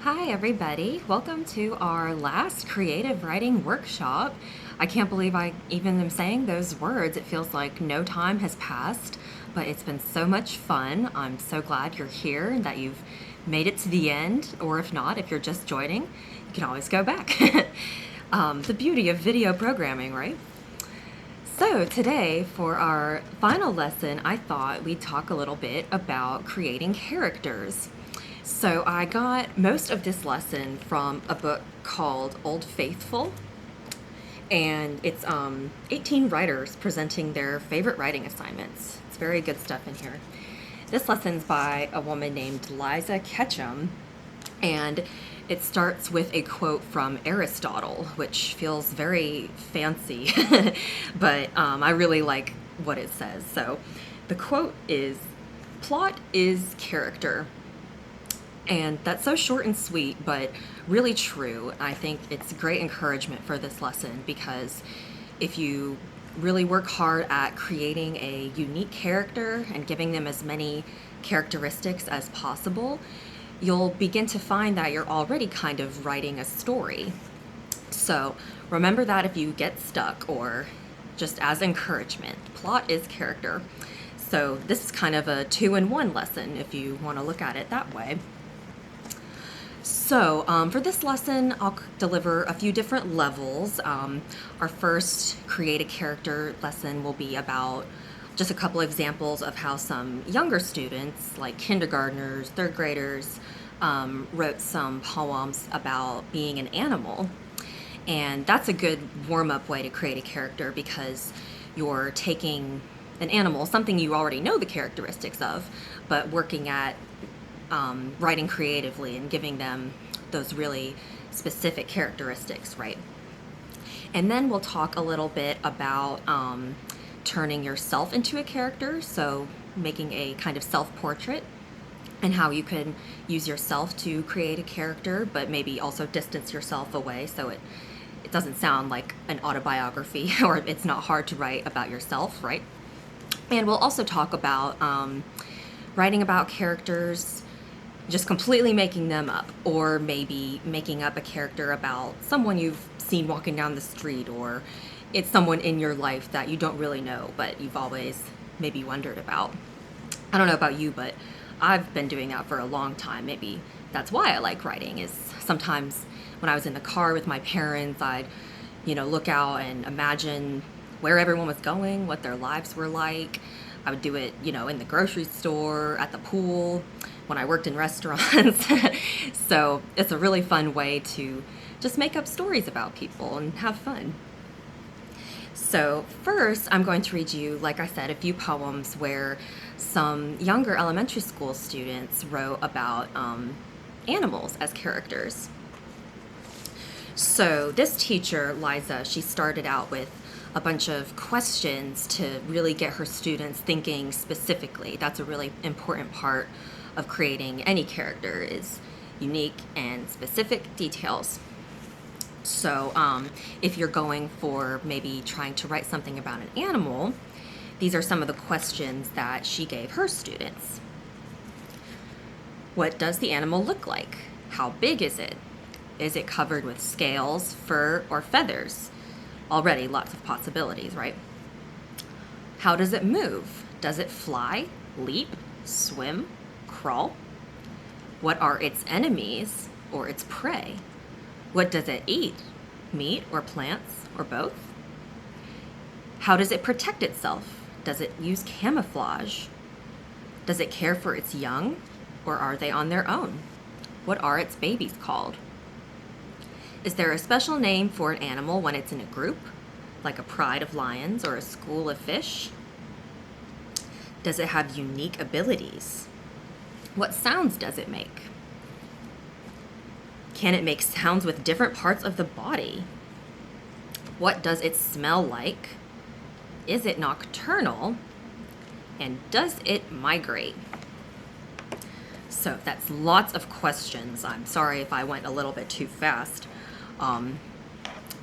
Hi, everybody. Welcome to our last creative writing workshop. I can't believe I even am saying those words. It feels like no time has passed, but it's been so much fun. I'm so glad you're here and that you've made it to the end, or if not, if you're just joining, you can always go back. The beauty of video programming, right? So, today, for our final lesson, I thought we'd talk a little bit about creating characters. So, I got most of this lesson from a book called Old Faithful, and it's 18 writers presenting their favorite writing assignments. It's very good stuff in here. This lesson's by a woman named Liza Ketchum, and it starts with a quote from Aristotle, which feels very fancy, but I really like what it says. So the quote is, "Plot is character." And that's so short and sweet, but really true. I think it's great encouragement for this lesson because if you really work hard at creating a unique character and giving them as many characteristics as possible, you'll begin to find that you're already kind of writing a story. So remember that if you get stuck, or just as encouragement, plot is character. So this is kind of a 2-in-1 lesson if you want to look at it that way. So for this lesson, I'll deliver a few different levels. Our first create a character lesson will be about just a couple examples of how some younger students, like kindergartners, third graders, wrote some poems about being an animal. And that's a good warm-up way to create a character because you're taking an animal, something you already know the characteristics of, but working at writing creatively and giving them those really specific characteristics, right? And then we'll talk a little bit about turning yourself into a character, so making a kind of self-portrait and how you can use yourself to create a character, but maybe also distance yourself away so it doesn't sound like an autobiography or it's not hard to write about yourself, right? And we'll also talk about writing about characters, just completely making them up, or maybe making up a character about someone you've seen walking down the street, or it's someone in your life that you don't really know, but you've always maybe wondered about. I don't know about you, but I've been doing that for a long time. Maybe that's why I like writing, is sometimes when I was in the car with my parents, I'd, look out and imagine where everyone was going, what their lives were like. I would do it, in the grocery store, at the pool, when I worked in restaurants. So it's a really fun way to just make up stories about people and have fun. So first, I'm going to read you, like I said, a few poems where some younger elementary school students wrote about animals as characters. So this teacher, Liza, she started out with a bunch of questions to really get her students thinking specifically. That's a really important part of creating any character, is unique and specific details. So if you're going for maybe trying to write something about an animal, these are some of the questions that she gave her students. What does the animal look like? How big is it? Is it covered with scales, fur, or feathers? Already lots of possibilities, right? How does it move? Does it fly, leap, swim, crawl? What are its enemies or its prey? What does it eat? Meat or plants or both? How does it protect itself? Does it use camouflage? Does it care for its young, or are they on their own? What are its babies called? Is there a special name for an animal when it's in a group, like a pride of lions or a school of fish? Does it have unique abilities? What sounds does it make? Can it make sounds with different parts of the body? What does it smell like? Is it nocturnal? And does it migrate? So that's lots of questions. I'm sorry if I went a little bit too fast. And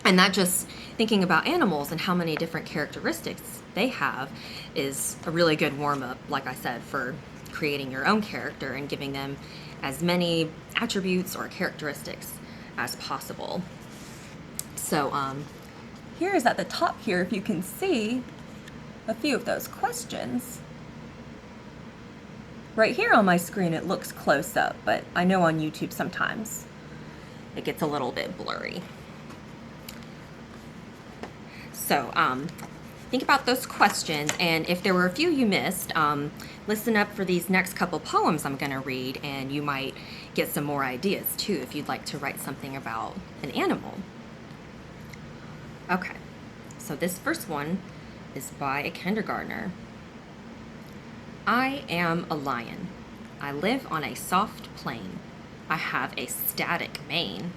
that just thinking about animals and how many different characteristics they have is a really good warm-up, like I said, for creating your own character and giving them as many attributes or characteristics as possible. So Here is at the top here, if you can see a few of those questions. Right here on my screen it looks close up, but I know on YouTube sometimes it gets a little bit blurry. So think about those questions, and if there were a few you missed, listen up for these next couple poems I'm going to read, and you might get some more ideas too if you'd like to write something about an animal. Okay, so this first one is by a kindergartner. I am a lion. I live on a soft plain. I have a static mane.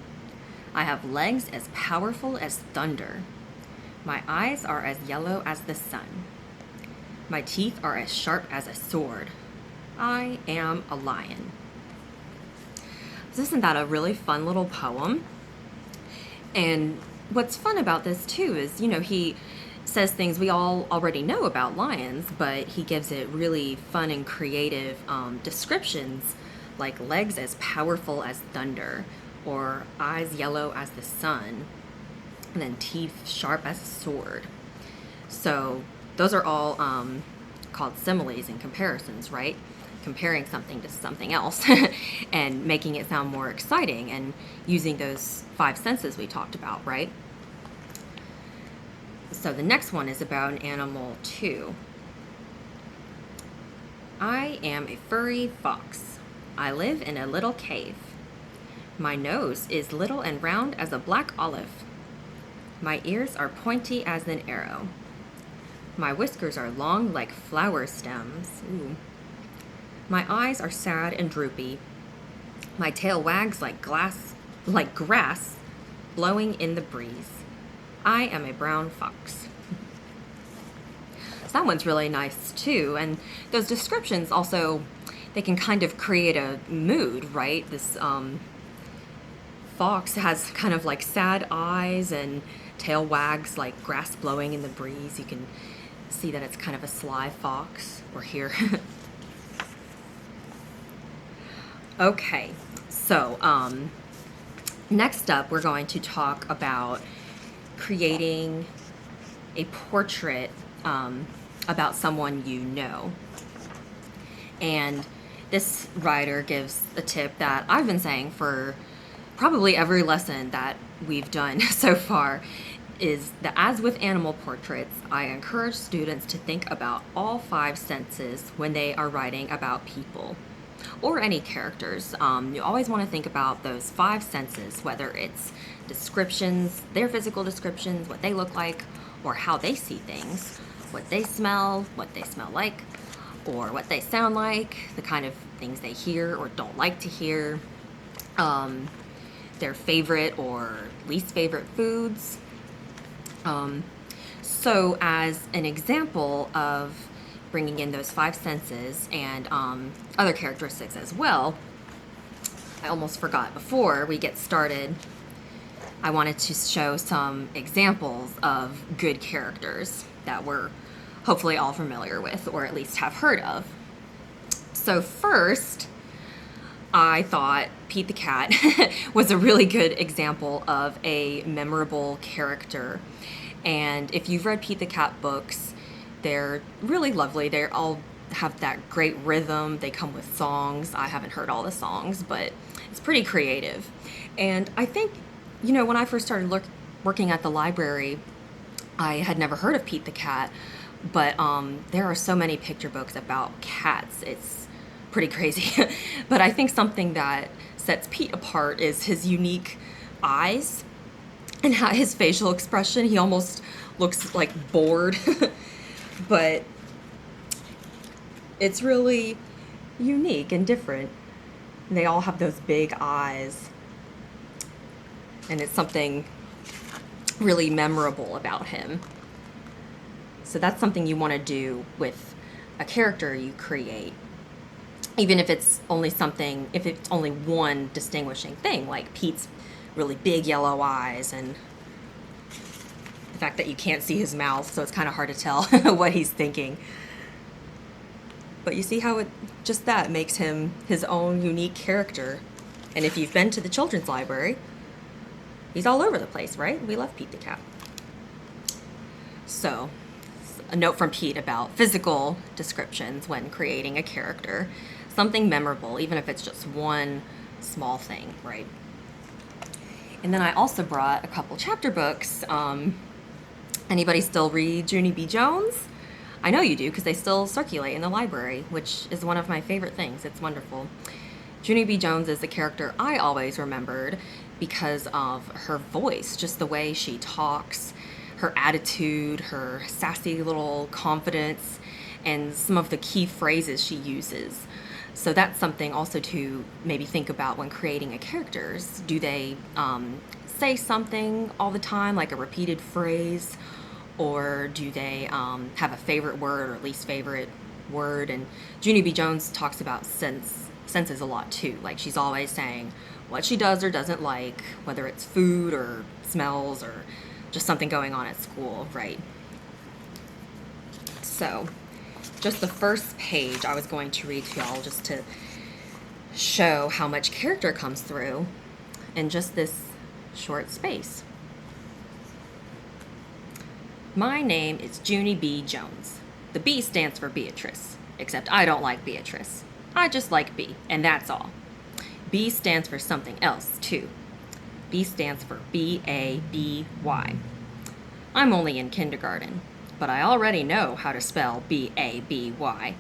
I have legs as powerful as thunder. My eyes are as yellow as the sun. My teeth are as sharp as a sword. I am a lion. So isn't that a really fun little poem? And what's fun about this too is, he says things we all already know about lions, but he gives it really fun and creative descriptions, like legs as powerful as thunder, or eyes yellow as the sun, and then teeth sharp as a sword. So those are all called similes and comparisons, right? Comparing something to something else and making it sound more exciting, and using those 5 senses we talked about, right? So the next one is about an animal too. I am a furry fox. I live in a little cave. My nose is little and round as a black olive. My ears are pointy as an arrow. My whiskers are long like flower stems. Ooh. My eyes are sad and droopy. My tail wags like grass blowing in the breeze. I am a brown fox. So that one's really nice too. And those descriptions also, they can kind of create a mood, right? This fox has kind of like sad eyes and tail wags like grass blowing in the breeze. You can see that it's kind of a sly fox. We're here. Okay, so next up we're going to talk about creating a portrait about someone you know. And this writer gives a tip that I've been saying for probably every lesson that we've done so far, is that as with animal portraits, I encourage students to think about all 5 senses when they are writing about people or any characters. You always want to think about those 5 senses, whether it's descriptions, their physical descriptions, what they look like, or how they see things, what they smell like, or what they sound like, the kind of things they hear or don't like to hear, their favorite or least favorite foods. So as an example of bringing in those 5 senses and other characteristics as well, I almost forgot before we get started, I wanted to show some examples of good characters that we're hopefully all familiar with, or at least have heard of. So first, I thought Pete the Cat was a really good example of a memorable character. And if you've read Pete the Cat books, they're really lovely. They all have that great rhythm. They come with songs. I haven't heard all the songs, but it's pretty creative. And I think, when I first started working at the library, I had never heard of Pete the Cat, but there are so many picture books about cats. It's pretty crazy. But I think something that sets Pete apart is his unique eyes and his facial expression. He almost looks like bored, but it's really unique and different. They all have those big eyes, and it's something really memorable about him. So that's something you want to do with a character you create, even if it's only one distinguishing thing, like Pete's really big yellow eyes and the fact that you can't see his mouth, so it's kind of hard to tell what he's thinking. But you see how just that makes him his own unique character. And if you've been to the children's library, he's all over the place, right? We love Pete the cat. So, a note from Pete about physical descriptions when creating a character. Something memorable, even if it's just one small thing, right? And then I also brought a couple chapter books. Anybody still read Junie B. Jones? I know you do because they still circulate in the library, which is one of my favorite things. It's wonderful. Junie B. Jones is the character I always remembered because of her voice, just the way she talks, her attitude, her sassy little confidence, and some of the key phrases she uses. So that's something also to maybe think about when creating a character. Do they say something all the time, like a repeated phrase? Or do they have a favorite word or least favorite word? And Junie B. Jones talks about senses a lot too. Like she's always saying what she does or doesn't like, whether it's food or smells or just something going on at school, right? So just the first page I was going to read to y'all just to show how much character comes through in just this short space. My name is Junie B. Jones. The B stands for Beatrice, except I don't like Beatrice. I just like B, and that's all. B stands for something else, too. B stands for B-A-B-Y. I'm only in kindergarten, but I already know how to spell B-A-B-Y.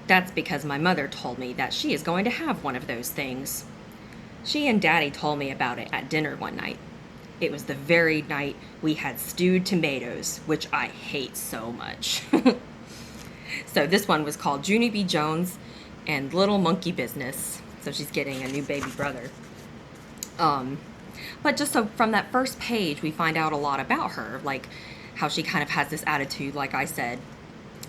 That's because my mother told me that she is going to have one of those things. She and Daddy told me about it at dinner one night. It was the very night we had stewed tomatoes, which I hate so much. So this one was called Junie B. Jones and Little Monkey Business. So she's getting a new baby brother. But just so from that first page, we find out a lot about her, like how she kind of has this attitude, like I said.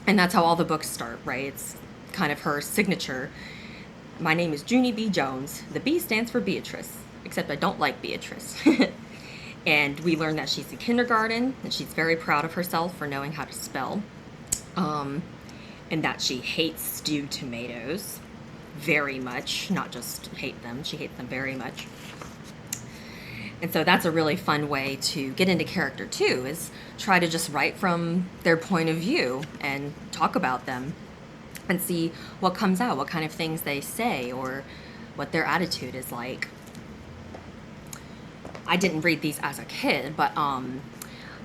And that's how all the books start, right? It's kind of her signature. My name is Junie B. Jones. The B stands for Beatrice, except I don't like Beatrice. And we learn that she's in kindergarten, and she's very proud of herself for knowing how to spell. And that she hates stewed tomatoes very much, not just hate them, she hates them very much. And so that's a really fun way to get into character too, is try to just write from their point of view and talk about them and see what comes out, what kind of things they say or what their attitude is like. I didn't read these as a kid, but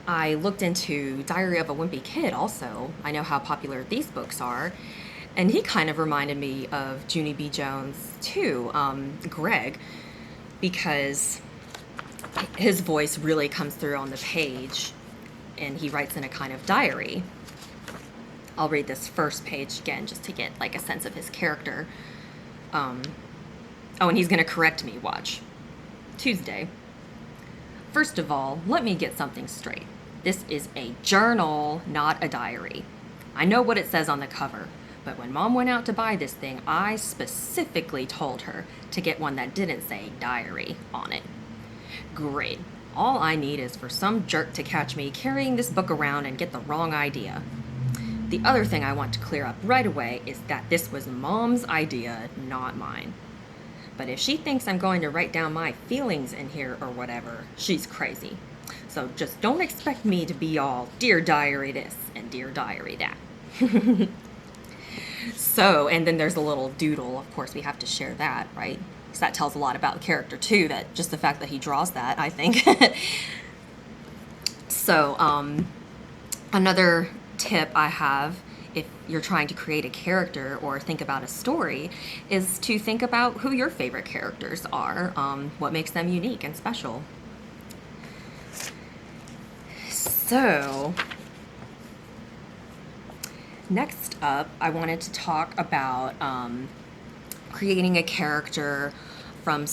I looked into Diary of a Wimpy Kid also. I know how popular these books are. And he kind of reminded me of Junie B. Jones too, Greg, because his voice really comes through on the page and he writes in a kind of diary. I'll read this first page again just to get like a sense of his character. Oh, and he's going to correct me, watch. Tuesday. First of all, let me get something straight. This is a journal, not a diary. I know what it says on the cover, but when Mom went out to buy this thing, I specifically told her to get one that didn't say diary on it. Great. All I need is for some jerk to catch me carrying this book around and get the wrong idea. The other thing I want to clear up right away is that this was Mom's idea, not mine. But if she thinks I'm going to write down my feelings in here or whatever, she's crazy. So just don't expect me to be all, Dear Diary this and Dear Diary that. So, and then there's a little doodle. Of course, we have to share that, right? Because that tells a lot about the character too, that just the fact that he draws that, I think. So, another tip I have if you're trying to create a character or think about a story is to think about who your favorite characters are, what makes them unique and special. So, next up, I wanted to talk about creating a character from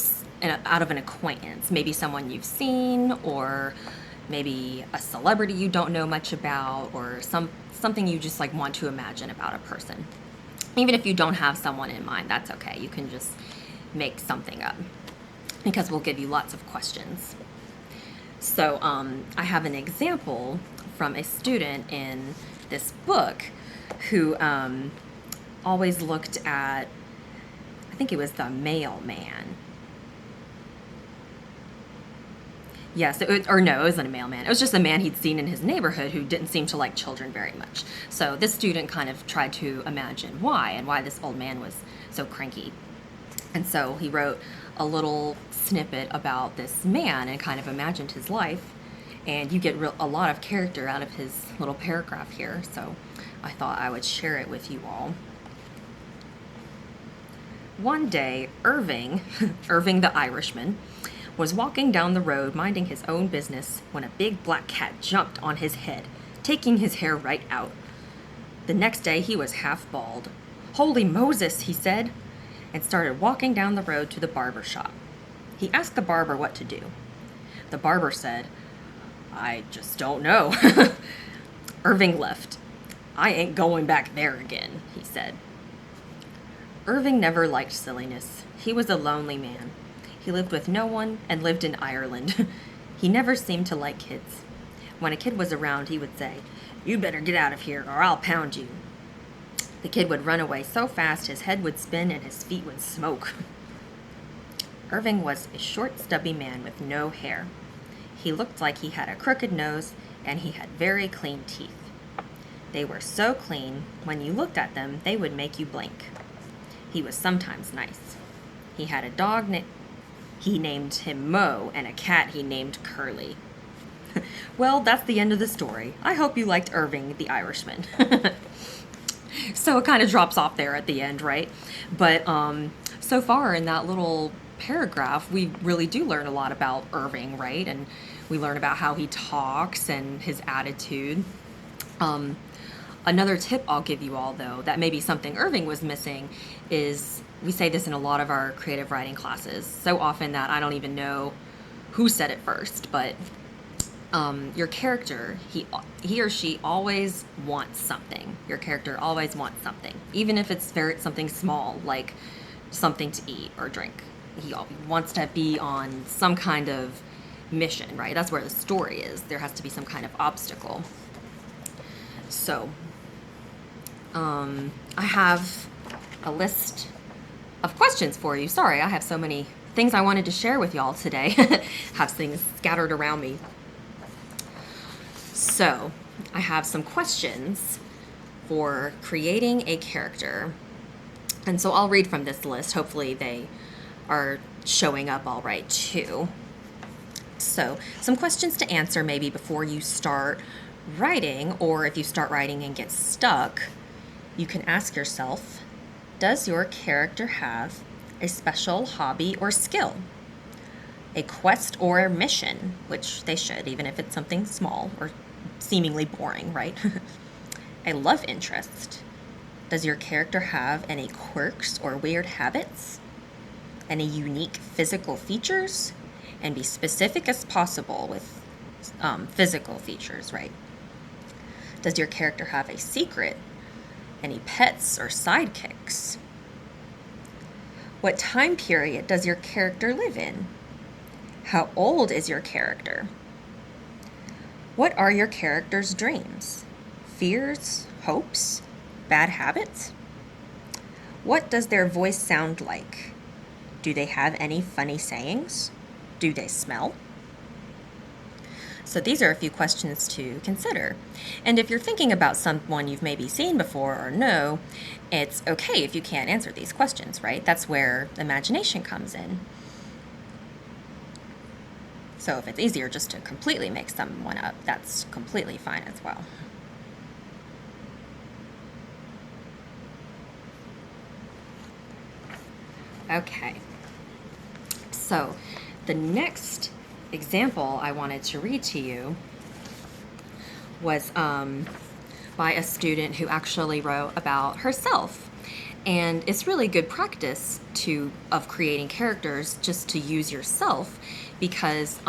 out of an acquaintance, maybe someone you've seen, or maybe a celebrity you don't know much about, or something you just like want to imagine about a person. Even if you don't have someone in mind, that's okay. You can just make something up because we'll give you lots of questions. So I have an example from a student in this book who always looked at, I think it was the mailman. Yes, or no, it wasn't a mailman. It was just a man he'd seen in his neighborhood who didn't seem to like children very much. So this student kind of tried to imagine why and why this old man was so cranky. And so he wrote a little snippet about this man and kind of imagined his life. And you get a lot of character out of his little paragraph here. So I thought I would share it with you all. One day, Irving, Irving the Irishman, was walking down the road minding his own business when a big black cat jumped on his head, taking his hair right out. The next day he was half bald. "Holy Moses," he said, and started walking down the road to the barber shop. He asked the barber what to do. The barber said, "I just don't know." Irving left. "I ain't going back there again," he said. Irving never liked silliness. He was a lonely man. He lived with no one and lived in Ireland. He never seemed to like kids. When a kid was around, he would say, "You better get out of here or I'll pound you." The kid would run away so fast his head would spin and his feet would smoke. Irving was a short, stubby man with no hair. He looked like he had a crooked nose and he had very clean teeth. They were so clean, when you looked at them, they would make you blink. He was sometimes nice. He had a dog he named him Mo, and a cat he named Curly. Well, that's the end of the story. I hope you liked Irving the Irishman. So it kind of drops off there at the end, right? But so far in that little paragraph, we really do learn a lot about Irving, right? And we learn about how he talks and his attitude. Another tip I'll give you all, though, that maybe something Irving was missing is, we say this in a lot of our creative writing classes, so often that I don't even know who said it first, but your character, he or she always wants something. Your character always wants something, even if it's something small, like something to eat or drink. He wants to be on some kind of mission, right? That's where the story is. There has to be some kind of obstacle. So, I have a list of questions for you. Sorry, I have so many things I wanted to share with y'all today. Have things scattered around me. So, I have some questions for creating a character. And so I'll read from this list. Hopefully they are showing up all right too. So, some questions to answer maybe before you start writing, or if you start writing and get stuck, you can ask yourself, does your character have a special hobby or skill? A quest or a mission, which they should, even if it's something small or seemingly boring, right? A love interest. Does your character have any quirks or weird habits? Any unique physical features? And be specific as possible with physical features, right? Does your character have a secret? Any pets or sidekicks? What time period does your character live in? How old is your character? What are your character's dreams? Fears? Hopes? Bad habits? What does their voice sound like? Do they have any funny sayings? Do they smell? So these are a few questions to consider. And if you're thinking about someone you've maybe seen before or know, it's okay if you can't answer these questions, right? That's where imagination comes in. So if it's easier just to completely make someone up, that's completely fine as well. Okay. So the next example I wanted to read to you was by a student who actually wrote about herself. And it's really good practice of creating characters just to use yourself, because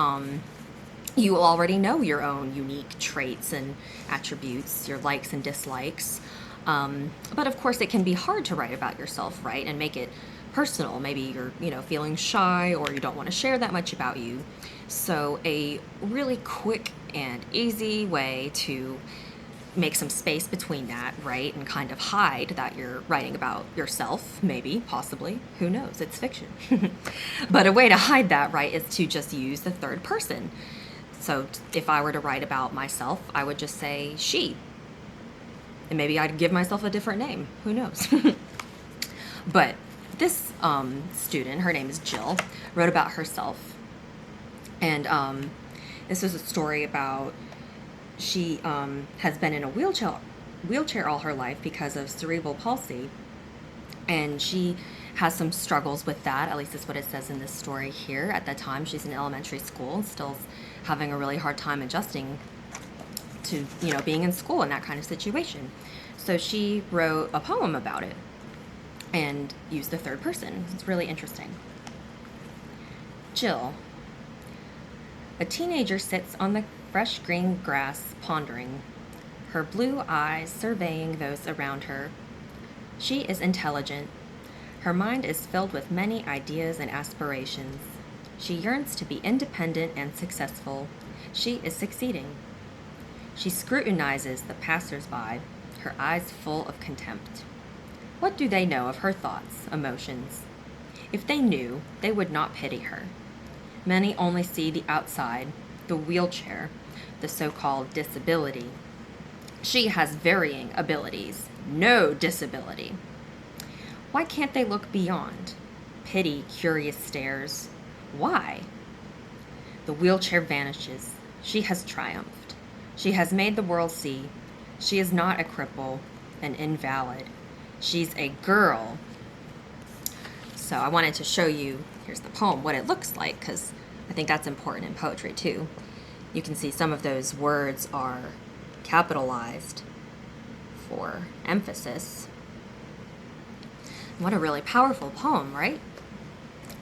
you already know your own unique traits and attributes, your likes and dislikes. But of course it can be hard to write about yourself, right? And make it personal. Maybe you're, feeling shy, or you don't want to share that much about you. So a really quick and easy way to make some space between that, right? And kind of hide that you're writing about yourself, maybe, possibly. Who knows? It's fiction. But a way to hide that, right, is to just use the third person. So if I were to write about myself, I would just say she. And maybe I'd give myself a different name. Who knows? But this student, her name is Jill, wrote about herself. And this was a story about she has been in a wheelchair all her life because of cerebral palsy. And she has some struggles with that. At least that's what it says in this story here. At that time, she's in elementary school, still having a really hard time adjusting to, being in school in that kind of situation. So she wrote a poem about it and used the third person. It's really interesting. Jill. A teenager sits on the fresh green grass pondering, her blue eyes surveying those around her. She is intelligent. Her mind is filled with many ideas and aspirations. She yearns to be independent and successful. She is succeeding. She scrutinizes the passers-by, her eyes full of contempt. What do they know of her thoughts, emotions? If they knew, they would not pity her. Many only see the outside, the wheelchair, the so-called disability. She has varying abilities, no disability. Why can't they look beyond? Pity, curious stares. Why? The wheelchair vanishes. She has triumphed. She has made the world see. She is not a cripple, an invalid. She's a girl. So I wanted to show you, here's the poem, what it looks like, because I think that's important in poetry too. You can see some of those words are capitalized for emphasis. What a really powerful poem, right?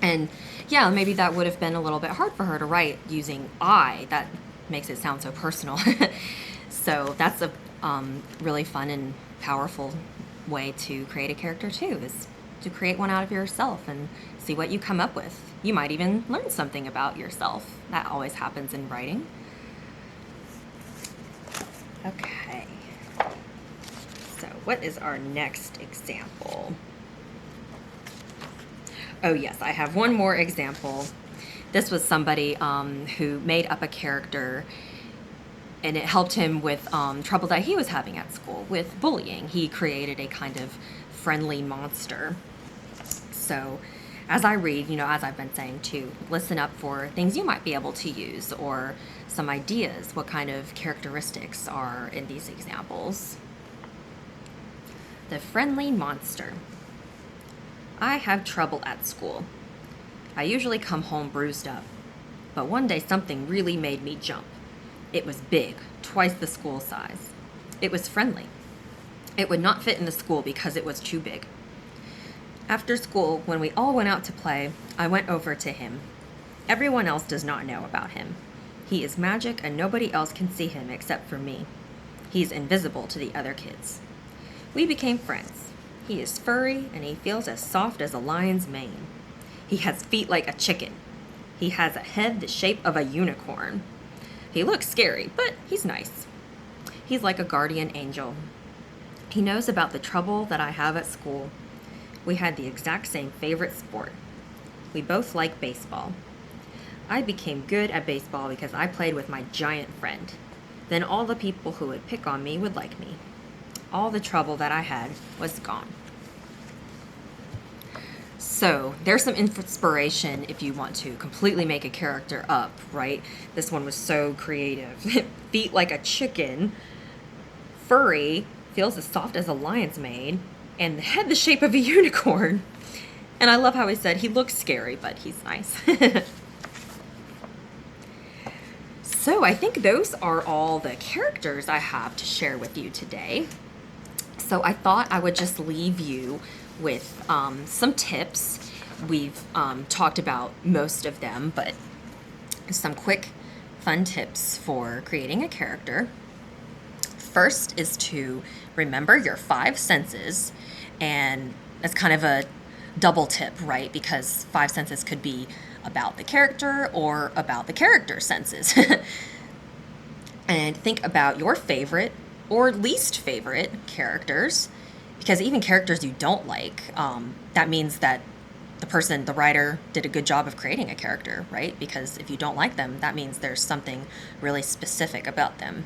And yeah, maybe that would have been a little bit hard for her to write using I. That makes it sound so personal. So that's a really fun and powerful way to create a character too, is to create one out of yourself and see what you come up with. You might even learn something about yourself. That always happens in writing. Okay. So what is our next example? Oh yes, I have one more example. This was somebody who made up a character, and it helped him with trouble that he was having at school with bullying. He created a kind of friendly monster. So as I read, as I've been saying too, listen up for things you might be able to use or some ideas. What kind of characteristics are in these examples? The friendly monster. I have trouble at school. I usually come home bruised up, but one day something really made me jump. It was big, twice the school size. It was friendly. It would not fit in the school because it was too big. After school, when we all went out to play, I went over to him. Everyone else does not know about him. He is magic and nobody else can see him except for me. He's invisible to the other kids. We became friends. He is furry and he feels as soft as a lion's mane. He has feet like a chicken. He has a head the shape of a unicorn. He looks scary, but he's nice. He's like a guardian angel. He knows about the trouble that I have at school. We had the exact same favorite sport. We both like baseball. I became good at baseball because I played with my giant friend. Then all the people who would pick on me would like me. All the trouble that I had was gone. So there's some inspiration if you want to completely make a character up, right? This one was so creative. Feet like a chicken, furry, feels as soft as a lion's mane, and the head the shape of a unicorn. And I love how he said he looks scary, but he's nice. So I think those are all the characters I have to share with you today. So I thought I would just leave you with some tips. We've talked about most of them, but some quick, fun tips for creating a character. First is to remember your 5 senses, and that's kind of a double tip, right? Because 5 senses could be about the character or about the character's senses. And think about your favorite or least favorite characters, because even characters you don't like, that means that the writer, did a good job of creating a character, right? Because if you don't like them, that means there's something really specific about them.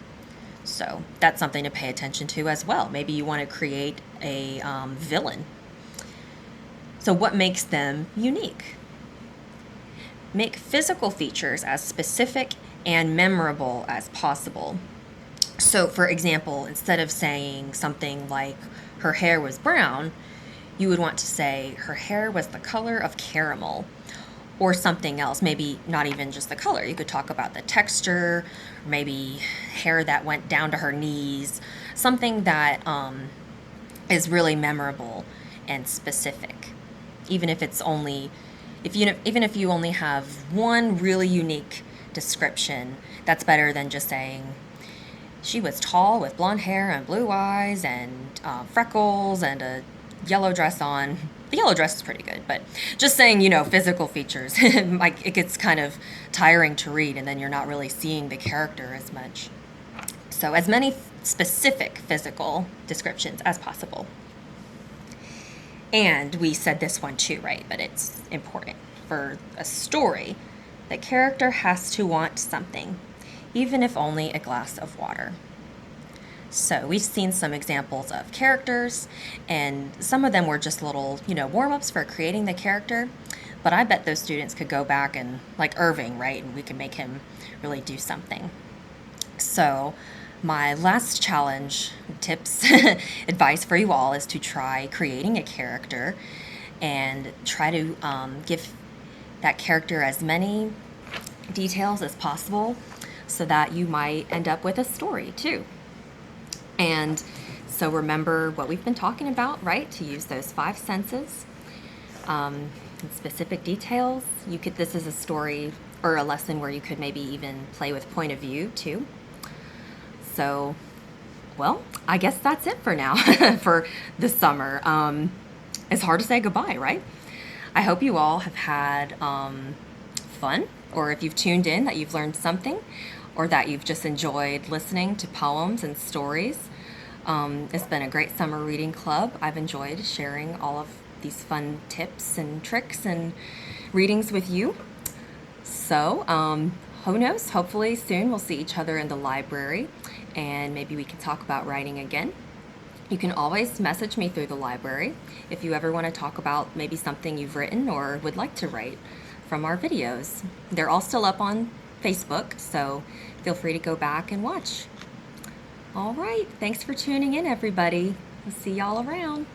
So that's something to pay attention to as well. Maybe you want to create a villain. So what makes them unique? Make physical features as specific and memorable as possible. So for example, instead of saying something like her hair was brown, you would want to say her hair was the color of caramel, or something else, maybe not even just the color. You could talk about the texture, maybe hair that went down to her knees, something that is really memorable and specific. Even if it's only, even if you only have one really unique description, that's better than just saying she was tall with blonde hair and blue eyes and freckles and a yellow dress on. The yellow dress is pretty good, but just saying, physical features, like it gets kind of tiring to read, and then you're not really seeing the character as much. So as many specific physical descriptions as possible. And we said this one too, right? But it's important. For a story, the character has to want something, even if only a glass of water. So we've seen some examples of characters, and some of them were just little, warm-ups for creating the character. But I bet those students could go back and, like Irving, right? And we can make him really do something. So my last challenge, tips, advice for you all is to try creating a character and try to give that character as many details as possible so that you might end up with a story too. And so remember what we've been talking about, right? To use those 5 senses, and specific details. This is a story or a lesson where you could maybe even play with point of view too. So, well, I guess that's it for now for the summer. It's hard to say goodbye, right? I hope you all have had fun, or if you've tuned in, that you've learned something, or that you've just enjoyed listening to poems and stories. It's been a great summer reading club. I've enjoyed sharing all of these fun tips and tricks and readings with you. So, who knows? Hopefully soon we'll see each other in the library, and maybe we can talk about writing again. You can always message me through the library if you ever want to talk about maybe something you've written or would like to write from our videos. They're all still up on Facebook, so feel free to go back and watch. All right, thanks for tuning in, everybody. We'll see y'all around.